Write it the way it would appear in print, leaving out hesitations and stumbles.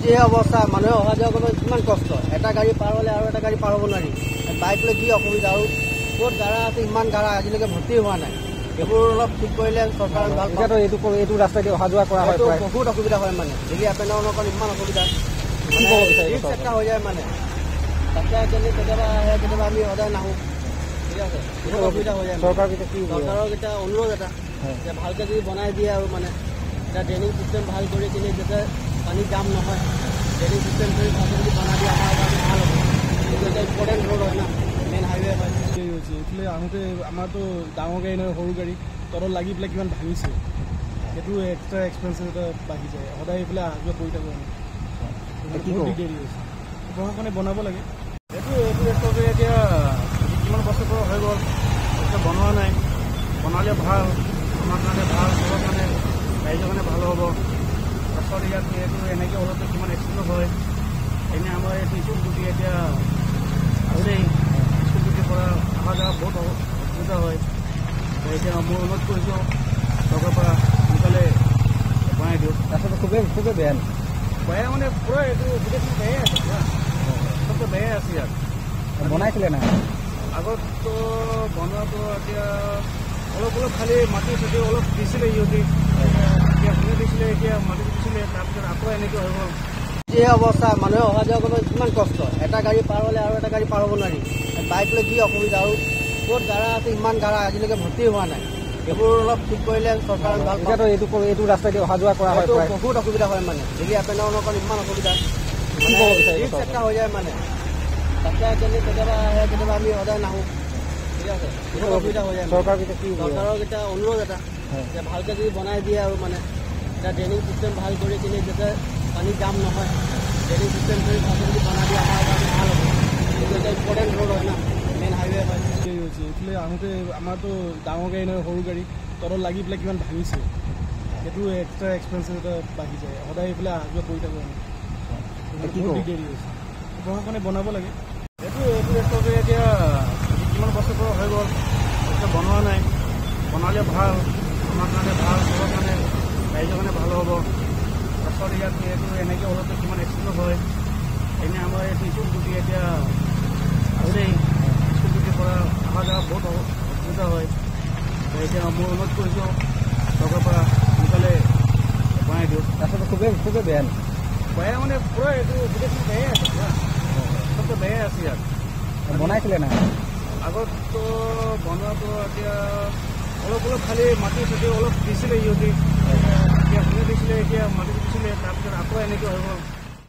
যিহে অৱস্থা মানুহে অহা যোৱা কৰিবলৈ কিমান কষ্ট এটা গাড়ী পাৰ হ'লে আৰু এটা গাড়ী পাৰ হ'ব নোৱাৰি বাইক লৈ কি অসুবিধা আৰু ক'ত গাড়া আছে ইমান গাড়া আজিলৈকে ভৰ্তি হোৱা নাই এইবোৰ অলপ ঠিক কৰিলে চৰকাৰে ভাল পাব এইটো ৰাস্তাইদি অহা যোৱা কৰা হয় বহুত অসুবিধা হয় মানে যদি আপেনৰ ইমান অসুবিধা এটা হৈ যায় মানে তাতে কেতিয়াবা আহে কেতিয়াবা আমি সদায় নাহোঁ ঠিক আছে বহুত অসুবিধা হৈ যায় চৰকাৰক এতিয়া অনুৰোধ এটা যে ভালকৈ যদি বনাই দিয়ে আৰু মানে এটা ড্ৰেইনিং চিষ্টেম ভাল কৰি কিনে যাতে পানী জাম নহয় ড্ৰেইনিং চিষ্টেম কৰি ভালকৈ যদি বনাই দিয়ে আমাৰ কাৰণে ভাল হ'ব এইটো এটা ইম্পৰ্টেণ্ট ৰোড হয় না মেইন হাইৱে হয় হৈছে এইফালে আহোঁতে আমাৰতো ডাঙৰ গাড়ী নহয় সৰু গাড়ী তলত লাগি পেলাই কিমান ভাঙিছে সেইটো এক্সট্ৰা এক্সপেঞ্চিভ এটা বাঢ়ি যায় সদায় এইফালে অহা যোৱা কৰি থাকোঁ আমি বহুত দেৰি হৈছে প্ৰশাসনে বনাব লাগে এইটো ৰাস্তাটো এতিয়া কিমান বছৰ পৰা হৈ গ'ল এতিয়া বনোৱা নাই বনালে ভাল আমাৰ কাৰণে ভাল চবৰ কাৰণে ৰাইজৰ কাৰণে ভাল হ'ব ৰাস্তাত ইয়াত এইটো এনেকৈ হ'লেতো কিমান এক্সিডেণ্ট হয় এনেই আমাৰ এইটো স্কুলগুটি এতিয়া আছেই স্কুলগুটিৰ পৰা অহা যোৱা বহুত অসুবিধা হয় এতিয়া মই অনুৰোধ কৰিছোঁ চৰকাৰৰ পৰা সোনকালে বনাই দিওঁ ৰাস্তাটো খুবেই বেয়া মানে পুৰা এইটো গোটেইখিনি বেয়াই আছে পুৰা চবটো বেয়াই আছে ইয়াত বনাইছিলে নাই আগততো বনোৱাটো এতিয়া অলপ খালি মাটি চাটি অলপ দিছিলে সিহঁতি এতিয়া কোনে দিছিলে এতিয়া মাটি দিছিলে তাৰপিছত আকৌ এনেকৈ হৈ গ'ল যিহে অৱস্থা মানুহে অহা যোৱা কৰিবলৈ কিমান কষ্ট এটা গাড়ী পাৰ হ'লে আৰু এটা গাড়ী পাৰ হ'ব নোৱাৰি বাইক লৈ কি অসুবিধা আৰু ক'ত গাড়া আছে ইমান গাড়া আজিলৈকে ভৰ্তি হোৱা নাই এইবোৰ অলপ ঠিক কৰিলে চৰকাৰে ভাল পাব এইটো ৰাস্তাইদি অহা যোৱা কৰা হয় বহুত অসুবিধা হয় মানে যদি আপেনৰ ইমান অসুবিধা এটা হৈ যায় মানে তাতে কেতিয়াবা আহে কেতিয়াবা আমি সদায় নাহোঁ ঠিক আছে বহুত অসুবিধা হৈ যায় চৰকাৰক এতিয়া অনুৰোধ এটা যে ভালকৈ যদি বনাই দিয়ে আৰু মানে এটা ড্ৰেইনিং চিষ্টেম ভাল কৰি কিনে যাতে পানী জাম নহয় ড্ৰেইনিং চিষ্টেম কৰি ভালকৈ যদি বনাই দিয়ে আমাৰ কাৰণে ভাল হ'ব এইটো এটা ইম্পৰ্টেণ্ট ৰোড হয় না মেইন হাইৱে হয় হৈছে এইফালে আহোঁতে আমাৰতো ডাঙৰ গাড়ী নহয় সৰু গাড়ী তলত লাগি পেলাই কিমান ভাঙিছে সেইটো এক্সট্ৰা এক্সপেঞ্চিভ এটা বাঢ়ি যায় সদায় এইফালে অহা যোৱা কৰি থাকোঁ আমি বহুত দেৰি হৈছে প্ৰশাসনে বনাব লাগে এইটো ৰাস্তাটো এতিয়া কিমান বছৰ পৰা হৈ গ'ল এতিয়া বনোৱা নাই বনালে ভাল আমাৰ কাৰণে ভাল চবৰ কাৰণে ৰাইজৰ কাৰণে ভাল হ'ব ৰাস্তাত ইয়াত এইটো এনেকৈ হ'লেতো কিমান এক্সিডেণ্ট হয় এনেই আমাৰ এইটো স্কুলগুটি এতিয়া আছেই স্কুলগুটিৰ পৰা অহা যোৱা বহুত অসুবিধা হয় এতিয়া মই অনুৰোধ কৰিছোঁ চৰকাৰৰ পৰা সোনকালে বনাই দিওঁ ৰাস্তাটো খুবেই বেয়া মানে পুৰা এইটো গোটেইখিনি বেয়াই আছে পুৰা চবটো বেয়াই আছে ইয়াত বনাইছিলে নাই আগততো বনোৱাটো এতিয়া অলপ খালি মাটি চাটি অলপ দিছিলে সিহঁতি এতিয়া কোনে দিছিলে এতিয়া মাটি দিছিলে তাৰপিছত আকৌ এনেকৈ হৈ গ'ল